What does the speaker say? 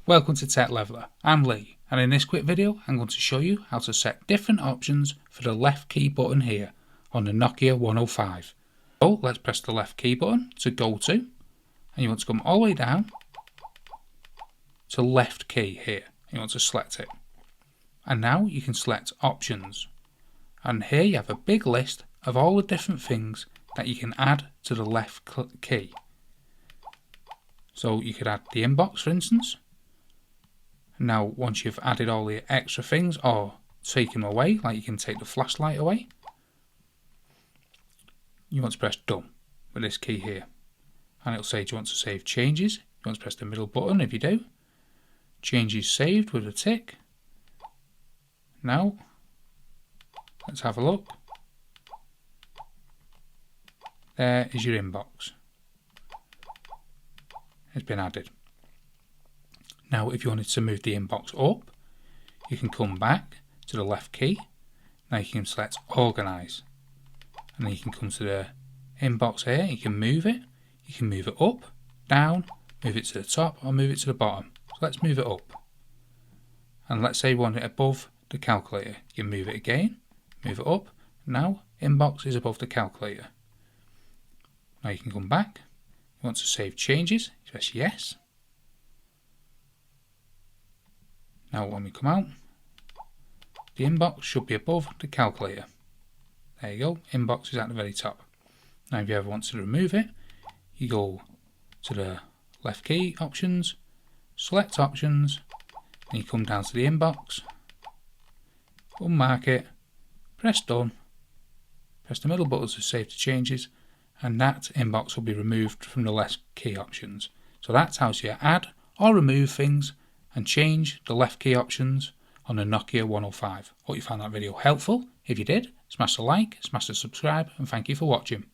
Welcome to Tech Leveler, I'm Lee, and in this quick video I'm going to show you how to set different options for the left key button here on the Nokia 105. So let's press the left key button to go to, and you want to come all the way down to left key here. You want to select it. And now you can select options. And here you have a big list of all the different things that you can add to the left key. So you could add the inbox, for instance. Now once you've added all the extra things or taken them away, like you can take the flashlight away, you want to press done with this key here. And it'll say, do you want to save changes? You want to press the middle button if you do. Changes saved with a tick. Now let's have a look. There is your inbox. It's been added. Now if you wanted to move the inbox up, you can come back to the left key. Now you can select organize, and then you can come to the inbox here. You can move it up, down, move it to the top, or move it to the bottom. So let's move it up, and let's say we want it above the calculator. You move it again, move it up. Now inbox is above the calculator. Now you can come back. You want to save changes, you press yes. Now when we come out, the inbox should be above the calculator. There you go, inbox is at the very top. Now if you ever want to remove it, you go to the left key options, select options, and you come down to the inbox, unmark it, press done, press the middle button to save the changes, and that inbox will be removed from the left key options. So that's how you add or remove things and change the left key options on the Nokia 105. Hope you found that video helpful. If you did, smash the like, smash the subscribe, and thank you for watching.